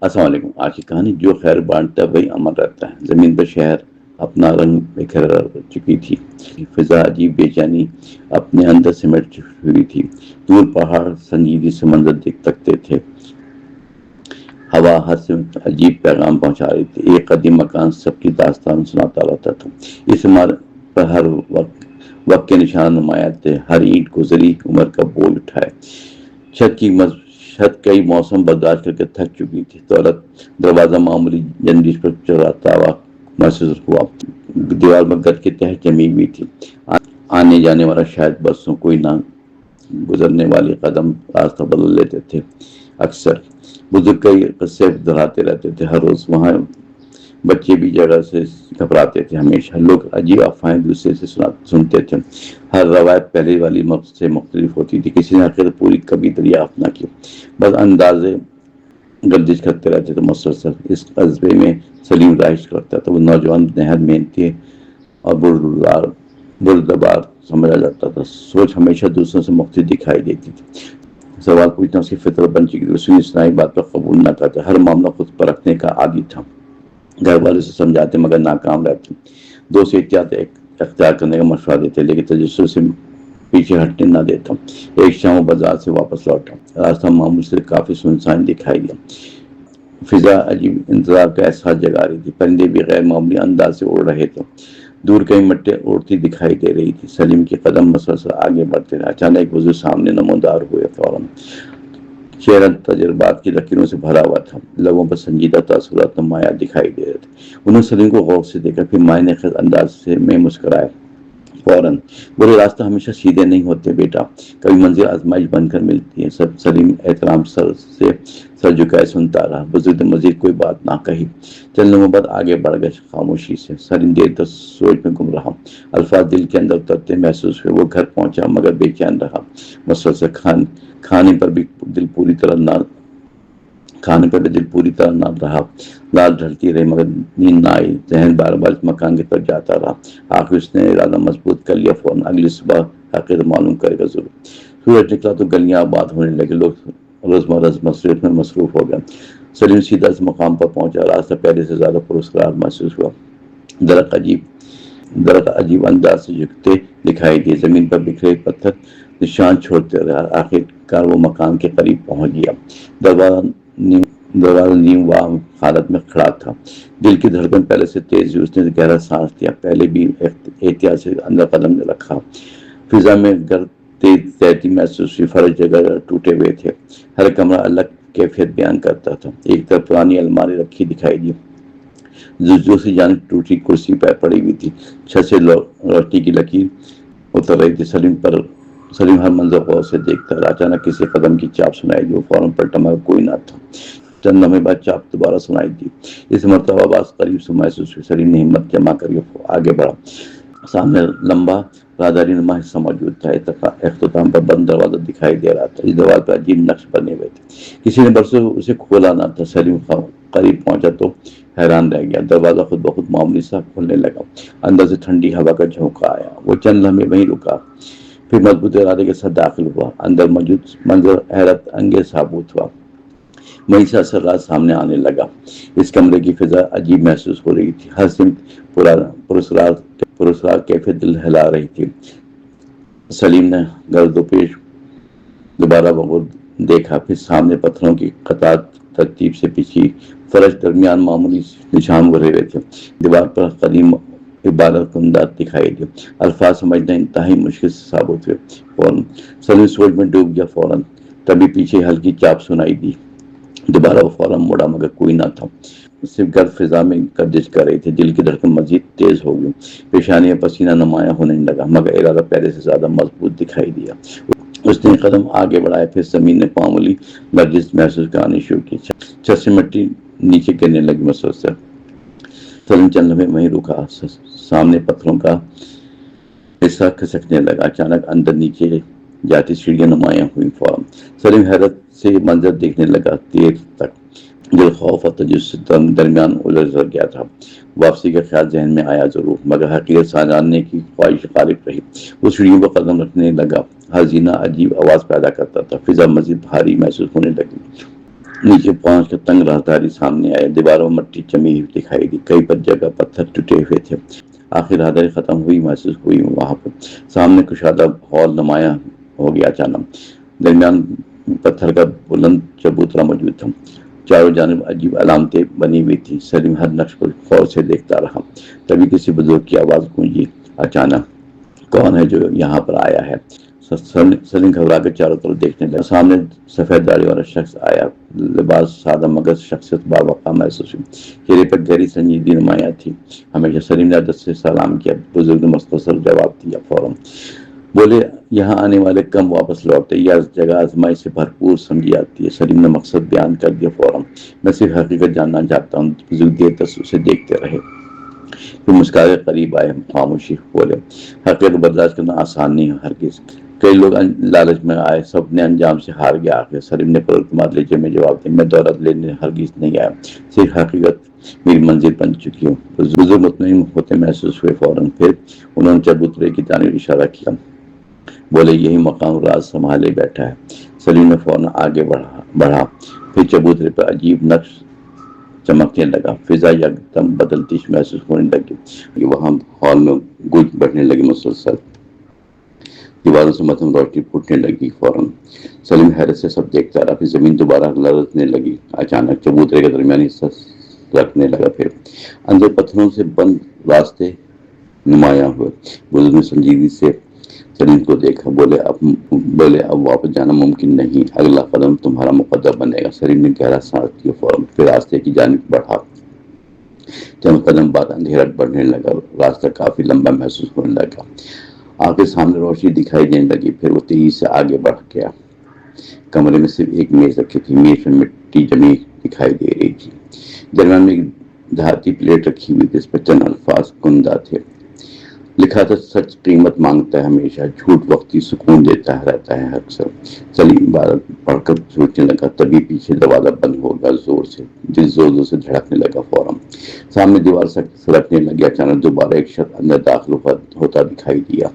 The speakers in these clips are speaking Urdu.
السلام علیکم۔ آج کی کہانی جو خیر بانٹتا ہے وہی امن رہتا ہے۔ زمین پر شہر اپنا رنگ بکھیر چکی تھی، فضا عجیب بے چینی اپنے اندر سمٹ ہوئی تھی۔ دور پہاڑ سنجیدگی سے منظر دیکھ تکتے تھے، ہوا ہر سمت عجیب پیغام پہنچا رہی تھی۔ ایک قدیم مکان سب کی داستان سناتا رہتا تھا۔ اس عمارت پر ہر وقت کے نشان نمایاں تھے، ہر اینٹ گزری عمر کا بول اٹھائے۔ چھت کئی موسم برداشت کر کے تھک چکی تھی۔ دروازہ معمولی جنڈیز پر چڑھاتا ہوا محسوس ہوا، دیوار میں گد کے تہہ جمی ہوئی تھی۔ آنے جانے والا شاید برسوں کوئی نہ گزرنے والے قدم راستہ بدل لیتے تھے۔ اکثر بزرگ کئی قصے دہراتے رہتے تھے، ہر روز وہاں بچے بھی جگہ سے گھبراتے تھے۔ ہمیشہ لوگ عجیب افواہیں دوسرے سے سنتے تھے، ہر روایت پہلے والی سے مختلف ہوتی تھی۔ کسی نے حقیقت پوری کبھی دریافت نہ کی، بس اندازے گردش کرتے رہتے تھے مسلسل۔ اس قصبے میں سلیم رہائش کرتا تھا۔ وہ نوجوان نہایت محنتی اور بردبار سمجھا جاتا تھا۔ سوچ ہمیشہ دوسروں سے مختلف دکھائی دیتی تھی۔ سوال پوچھنا اس کی فطرت بن چکی تھی۔ سنی سنائی بات پر قبول نہ کرتا، ہر معاملہ خود پرکھنے کا عادی تھا۔ گھر والے سے سمجھاتے مگر ناکام رہتے، دوست احتیاط اختیار کرنے کا مشورہ دیتے لیکن تجسس سے پیچھے ہٹنے نہ دیتا۔ ایک شام وہ بازار سے واپس لوٹا، راستہ معمول سے کافی سنسان دکھائی دیا۔ فضا عجیب انتظار کا احساس جگا رہی تھی، پرندے بھی غیر معمولی انداز سے اڑ رہے تھے، دور کئی مٹیں اڑتی دکھائی دے رہی تھی۔ سلیم کے قدم مسلسل آگے بڑھتے رہے۔ اچانک ایک وضو سامنے نمودار ہوئے، فوراً چہرہ تجربات کی لکیروں سے بھرا ہوا تھا، لبوں پر سنجیدہ تاثرات نمایاں دکھائی دے رہے تھے۔ انہوں نے سلیم کو غور سے دیکھا، پھر معنی خیز انداز میں مسکرائے۔ فوراً بولے، راستہ ہمیشہ سیدھے نہیں ہوتے بیٹا، کبھی منزل آزمائش بن کر ملتی ہے۔ سلیم احترام سے سر جھکائے سنتا رہا۔ بزرگ نے مزید کوئی بات نہ کہی، چند لمحوں بعد آگے بڑھ گئے خاموشی سے۔ سلیم دیر تک سوچ میں گم رہا، الفاظ دل کے اندر اترتے محسوس ہوئے۔ وہ گھر پہنچا مگر بے چین رہا، مسلسل کھانے پر بھی دل پوری طرح نہ رہا۔ رات ڈھلتی رہی مگر نیند نہ آئی، ذہن بار بار اس مکان کی طرف جاتا رہا۔ آخر اس نے ارادہ مضبوط کر لیا، فوراً اگلی صبح حقیقت معلوم کرے گا ضرور۔ سورج نکلا تو گلیاں آباد ہونے لگے، لوگ روزمرہ مصروف میں مصروف ہو گئے۔ سلیم سیدھا اس مقام پر پہنچا، راستہ پہلے سے زیادہ پراسرار محسوس ہوا۔ درخت عجیب انداز سے جھکتے دکھائی دیے، زمین پر بکھرے پتھر نشان چھوڑتے رہے۔ آخر کار وہ مکان کے قریب پہنچ گیا۔ دروازہ نیم واہ حالت میں کھڑا تھا، دل کی دھڑکن پہلے سے تیز ہوئی۔ اس نے گہرا سانس لیا، پہلے بھی احتیاط سے اندر قدم رکھا۔ فضا میں گرد تہتی محسوس ہوئی، فرش جگہ ٹوٹے ہوئے تھے، ہر کمرہ الگ کیفیت بیان کرتا تھا۔ ایک طرف پرانی الماری رکھی دکھائی دی، دوسری جانب ٹوٹی کرسی پر پڑی ہوئی تھی، چھت سے روشنی کی لکیر اتر رہی تھی۔ سلیم ہر منظر غور سے دیکھتا رہا۔ اچانک کسی قدم کی چاپ سنائی دی، وہ فوراً پلٹا مگر کوئی نہ تھا۔ چند لمحے بعد چاپ دوبارہ سنائی دی، اس مرتبہ آواز قریب سے محسوس ہوئی۔ سلیم نے ہمت جمع کر کے آگے بڑھا، سامنے لمبا راہداری نما حصہ موجود تھا، اختتام پر بند دروازہ دکھائی دے رہا تھا۔ اس دیوار پر عجیب نقش بنے ہوئے تھے، کسی نے برسوں اسے کھولا نہ تھا۔ سلیم قریب پہنچا تو حیران رہ گیا، دروازہ خود بخود معمولی سا کھلنے لگا، اندر سے ٹھنڈی ہوا کا جھونکا آیا۔ وہ چند لمحے وہیں رکا، پھر مضبوط ارادے کے ساتھ داخل ہوا۔ اندر موجود منظر حیرت انگیز ثابت ہوا، وہیں سے اثر رات سامنے آنے لگا۔ اس کمرے کی فضا عجیب محسوس ہو رہی تھی، ہر سمت پراسرار کیفیت دل ہلا رہی تھی۔ سلیم نے گرد و پیش دوبارہ بغور دیکھا، پھر سامنے پتھروں کی قطار ترتیب سے بچھی، فرش درمیان معمولی نشان بھرے ہوئے تھے، دیوار پر قدیم عبادت کندات دکھائی دی۔ الفاظ سمجھنا انتہائی مشکل ثابت ہوئے۔ فوراً سلیم سوچ میں ڈوب گیا، فوراً تبھی پیچھے ہلکی چاپ سنائی دی، دوبارہ وہ فوراً مڑا مگر کوئی نہ تھا، صرف گرد فضا میں گردش کر رہی تھی۔ دل کی دھڑکن مزید تیز ہو گئی، پیشانی میں پسینہ نمایاں ہونے لگا، مگر ارادہ پہلے سے زیادہ مضبوط دکھائی دیا۔ اس نے قدم آگے بڑھایا، پھر زمین نے معمولی لرزش محسوس کرانی شروع کی، چھت سے مٹی نیچے گرنے لگی مسلسل۔ سلیم چند لمحے وہیں رکا، سامنے پتھروں کا حصہ کھسکنے لگا، اچانک اندر نیچے جاتی سیڑھیاں نمایاں ہوئیں۔ فوراً سلیم حیرت سے منظر دیکھنے لگا، دیر تک دل خوف اور تجسس درمیان الجھ گیا تھا۔ واپسی کا خیال ذہن میں آیا ضرور، مگر حقیقت جاننے کی خواہش غالب رہی۔ وہ سیڑھیوں پر قدم رکھنے لگا، ہر زینہ عجیب آواز پیدا کرتا تھا، فضا مزید بھاری محسوس ہونے لگی۔ نیچے پہنچ کر تنگ راہداری سامنے آئے، دیواروں میں مٹی جمی ہوئی دکھائی دی، کئی پر جگہ پتھر ٹوٹے ہوئے تھے۔ آخر راہداری ختم ہوئی محسوس ہوئی، وہاں پر سامنے کشادہ ہال نمایاں ہو گیا اچانک۔ درمیان پتھر کا بلند چبوترا موجود تھا، چاروں جانب عجیب علامتیں بنی ہوئی تھی۔ سلیم ہر نقش کو غور سے دیکھتا رہا، تبھی کسی بزرگ کی آواز گونجی اچانک، کون ہے جو یہاں پر آیا ہے؟ سلیم گھبرا کر چاروں طرف دیکھنے لگا، سامنے سفید داڑھی والا شخص آیا، لباس سادہ مگر شخصیت باوقار محسوس ہوئی، چہرے پر گہری سنجیدگی نمایاں تھی۔ ہمیشہ سلیم نے ادب سے سلام کیا، بزرگ نے مختصر جواب دیا، فوراً بولے یہاں آنے والے کم واپس لوٹتے، یہ جگہ آزمائی سے بھرپور سمجھی جاتی ہے۔ سلیم نے مقصد بیان کر دیا فوراً، میں صرف حقیقت جاننا چاہتا ہوں۔ بزرگ دیر تک اسے دیکھتے رہے، پھر مسکرا کے قریب آئے، خاموشی بولے حقیقت برداشت کرنا آسان نہیں ہے ہرگز، کئی لوگ لالچ میں آئے، سب نے انجام سے ہار گیا۔ آخر سلیم نے پرکمار لہجے میں جواب دیا، میں دولت لینے ہرگز نہیں آیا، صرف حقیقت میری منزل بن چکی ہوں۔ بزرگ مطمئن ہوتے محسوس ہوئے، فوراً پھر انہوں نے چبوترے کی جانب اشارہ کیا، بولے یہی مقام راز سنبھالے بیٹھا ہے۔ سلیم نے فوراً آگے بڑھا، پھر چبوترے پر عجیب نقش چمکنے لگا، فضا یکدم بدلتی محسوس ہونے لگی، وہاں ہال میں گونج بڑھنے لگی، مسلسل دیواروں سے مدھم روشنی پھوٹنے لگی۔ فوراً سلیم حیرت سے سب دیکھتا رہا، پھر زمین دوبارہ لرزنے لگی، اچانک چبوترے کا درمیانی حصہ سرکنے لگا، پھر اندر پتھروں سے بند راستے نمایاں ہوئے۔ بزرگ نے سنجیدگی سے سلیم کو دیکھا، بولے اب واپس جانا ممکن نہیں، اگلا قدم تمہارا مقدر بنے گا۔ سلیم نے گہرا سانس لیا، فوراً پھر راستے کی جانب بڑھا، چند قدم بعد اندھیرا بڑھنے لگا، راستہ کافی لمبا محسوس ہونے لگا، آگے سامنے روشنی دکھائی دینے لگی، پھر وہ تیزی سے آگے بڑھ گیا۔ کمرے میں صرف ایک میز رکھی تھی، میز میں مٹی جمی دکھائی دے رہی تھی، درمیان میں ایک دھاتی پلیٹ رکھی ہوئی تھی، اس پر چند الفاظ کندہ تھے، لکھا تھا سچ قیمت مانگتا ہے ہمیشہ، جھوٹ وقتی سکون دیتا ہے رہتا ہے اکثر۔ سلیم عبارت پڑھ کر سوچنے لگا، تبھی پیچھے دروازہ بند ہو گیا زور سے، دل زور زور سے دھڑکنے لگا۔ فوراً سامنے دیوار سرکنے لگی، اچانک دوبارہ ایک شخص اندر داخل ہوتا دکھائی دیا،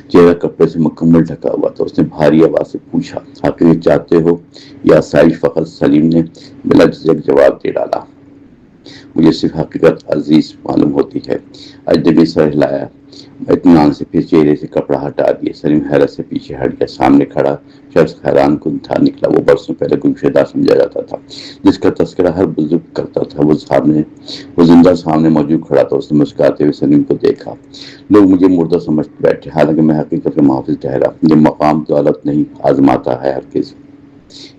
چہرہ کپڑے سے مکمل ڈھکا ہوا تھا۔ اس نے بھاری آواز سے پوچھا، حقیقت چاہتے ہو یا آسائش فقط؟ سلیم نے بلا جھجک جواب دے ڈالا، مجھے صرف حقیقت عزیز معلوم ہوتی ہے۔ اجنبی سر ہلایا اطمینان سے، پھر چہرے سے کپڑا ہٹا دیا۔ سلیم حیرت سے پیچھے ہٹ گیا، سامنے کھڑا شخص حیران کن تھا، نکلا وہ برسوں پہلے گمشدہ سمجھا جاتا تھا، جس کا تذکرہ ہر بزرگ کرتا تھا، وہ زندہ سامنے موجود کھڑا تھا۔ اس نے مسکراتے ہوئے سلیم کو دیکھا، لوگ مجھے مردہ سمجھ بیٹھے، حالانکہ میں حقیقت کا محافظ ٹھہرا۔ یہ مقام دولت نہیں آزماتا ہے ہرگز،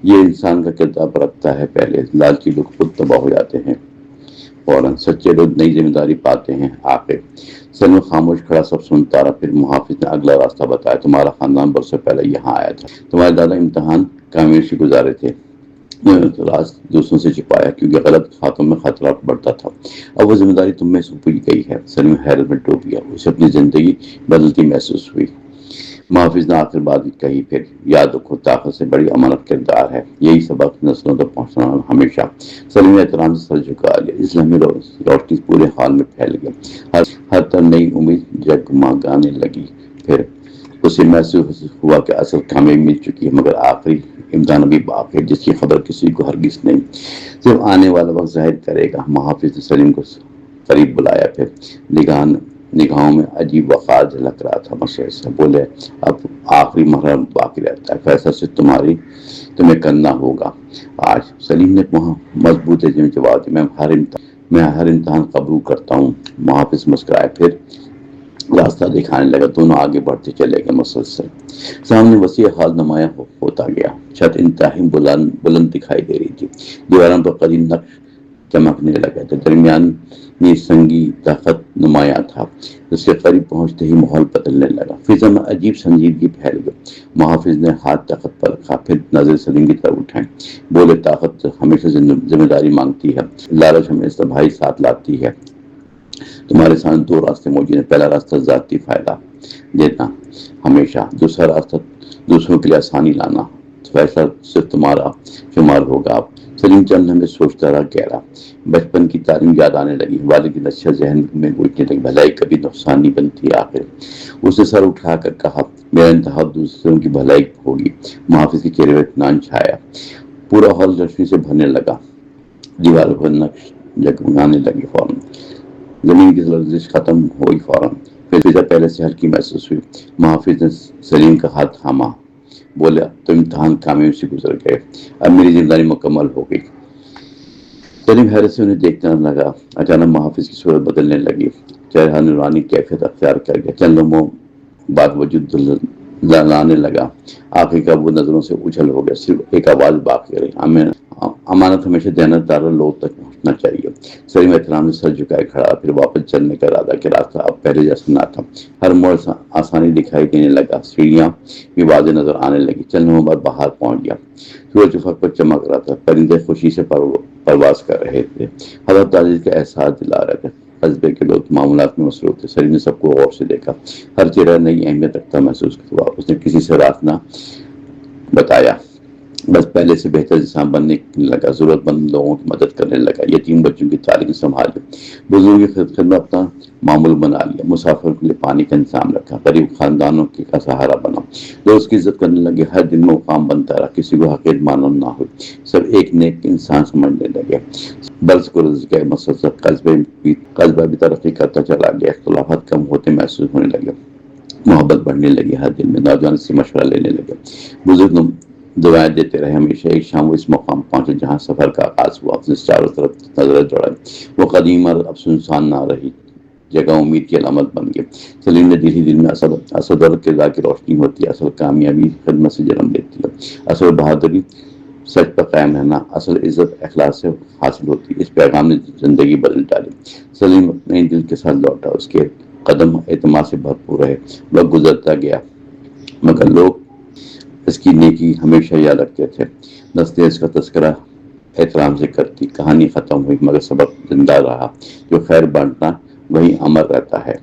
یہ انسان کا کردار پرکھتا ہے پہلے، لالچی لوگ خود تباہ ہو جاتے ہیں، فوراً سچے لوگ نئی ذمہ داری پاتے ہیں۔ آخر سلیم خاموش کھڑا، سب سنتا رہا، پھر محافظ نے اگلا راستہ بتایا، تمہارا خاندان برسوں پہلے یہاں آیا تھا، تمہارے دادا امتحان کامیابی سے گزارے تھے، انہوں نے راز دوسروں سے چھپایا کیونکہ غلط ہاتھوں میں خطرہ بڑھتا تھا، اب وہ ذمہ داری تم میں سونپی گئی ہے۔ سلیم حیرت میں ڈوب گیا، اسے اپنی زندگی بدلتی محسوس ہوئی۔ محافظ نے آخر بات کہی، پھر یاد رکھو طاقت سے بڑی امانت کردار ہے، یہی سبق نسلوں تک پہنچانا ہمیشہ۔ سلیم نے احترام سے سر جھکا لیا، اس لمحے روشنی پورے حال میں پھیل گئی، ہر طرف نئی امید جگمگانے لگی، پھر اسے محسوس ہوا کہ اصل کامیابی مل چکی ہے، مگر آخری امتحان ابھی باقی ہے، جس کی خبر کسی کو ہرگز نہیں، صرف آنے والا وقت ظاہر کرے گا۔ محافظ نے سلیم کو قریب بلایا، پھر نگاہوں میں عجیب وقار جھلک رہا تھا، مسرت سے بولے اب آخری مرحلہ باقی رہتا ہے، فیصلہ صرف تمہیں کرنا ہوگا آج۔ سلیم نے مضبوط لہجے میں جواب دیا، میں ہر امتحان قبول کرتا ہوں۔ محافظ مسکرایا، پھر راستہ دکھانے لگا، دونوں آگے بڑھتے چلے گئے، مسلسل سامنے وسیع ہال نمایاں ہوتا گیا، چھت انتہائی بلند دکھائی دے رہی تھی، دیواروں پر قدیم نقش چمکنے لگا تھا، درمیان میں سنگی تخت نمایاں تھا، اس کے قریب پہنچتے ہی ماحول بدلنے لگا، فضا میں عجیب سنجیدگی پھیل گئی۔ محافظ نے ہاتھ تخت پر رکھا، پھر نظر سلیم کی طرف اٹھائیں، بولے طاقت ہمیشہ ذمہ داری مانگتی ہے، لالچ ہمیشہ بھائی ساتھ لاتی ہے، تمہارے سامنے دو راستے موجود ہیں، پہلا راستہ ذاتی فائدہ دینا ہمیشہ، دوسرا راستہ دوسروں کے لیے آسانی لانا، فیصلہ صرف تمہارا شمار ہوگا۔ سلیم چند لمحے سوچتا رہا، گہرا بچپن کی تعلیم یاد آنے لگی، والد کی نصیحت ذہن میں گونجنے لگی، بھلائی کبھی نقصان نہیں بنتی۔ آخر اس نے سر اٹھا کر کہا، میرا انتہا دوسروں کی بھلائی ہوگی۔ محافظ کے چہرے پر اطمینان چھایا، پورا ہال روشنی سے بھرنے لگا، دیواروں پر نقش جگمگانے لگے، فوراً زمین کی لرزش ختم ہوئی، فوراً پھر فضا پہلے سے ہلکی محسوس ہوئی۔ محافظ نے سلیم کا ہاتھ تھاما، بولا تو امتحان کامیابی سے گزر گئے، اب میری ذمہ داری مکمل ہو گئی۔ سلیم حیرت سے انہیں دیکھنے لگا، اچانک محافظ کی صورت بدلنے لگی، چہرہ نورانی کیفیت اختیار کر گیا، چند لمحوں بعد وجود لانے لگا، آنکھیں کا وہ نظروں سے اچھل ہو گیا، صرف ایک آواز باقی رہی، امانت ہمیشہ دیانتدار لوگ تک پہنچنا چاہیے۔ سلیم احترام سے سر جھکائے کھڑا، پھر واپس چلنے کا ارادہ کہ راستہ اب پہلے جیسا نہ تھا، ہر موڑ آسانی دکھائی دینے لگا، سیڑھیاں بھی واضح نظر آنے لگی، چند لمحوں بعد باہر پہنچ گیا۔ سورج افق پر چمک رہا تھا، پرندے خوشی سے پرواز کر رہے تھے، حضرت تعزیز کا احساس دلا رہے تھے، قصبے کے لوگ معاملات میں مصروف تھے۔ سلیم نے سب کو غور سے دیکھا، ہر چہرہ نئی اہمیت رکھتا محسوس ہوا، اس نے کسی سے رات نہ بتایا، بس پہلے سے بہتر انسان بننے لگا، ضرورت مند لوگوں کی مدد کرنے لگا، یتیم بچوں کی تعلیم سنبھالی، بزرگوں کی خدمت اپنا معمول بنا لیا، مسافر کے لیے پانی کا انتظام رکھا، غریب خاندانوں کا سہارا بنا، لوگ اس کی عزت کرنے لگے، ہر دن میں مقام بنتا رہا، کسی کو حقیر معلوم نہ ہوئی، سب ایک نیک انسان سمجھنے لگے۔ برس گزر گئے، مسلسل قصبہ بھی ترقی کرتا چلا گیا، اختلافات کم ہوتے محسوس ہونے لگے، محبت بڑھنے لگی، ہر دل میں نوجوان سے مشورہ لینے لگے، بزرگ دعائیں دیتے رہے۔ ہمیشہ ایک شام وہ اس مقام پہنچے جہاں سفر کا آغاز ہوا، اس نے چاروں طرف نظریں دوڑائی، وہ قدیم اور اب سنسان نہ رہی جگہ امید کی علامت بن گئی۔ سلیم نے دل میں اصل کردار کی روشنی ہوتی ہے، اصل کامیابی خدمت سے جنم لیتی ہے، اصل بہادری سچ پر قائم رہنا، اصل عزت اخلاص سے حاصل ہوتی ہے۔ اس پیغام نے زندگی بدل ڈالی۔ سلیم اپنے دل کے ساتھ لوٹا، اس کے قدم اعتماد سے بھرپور رہے، وقت گزرتا گیا مگر لوگ اس کی نیکی ہمیشہ یاد رکھتے تھے، نسلیں اس کا تذکرہ احترام سے کرتی، کہانی ختم ہوئی مگر سبق زندہ رہا، جو خیر بانٹنا وہی امر رہتا ہے۔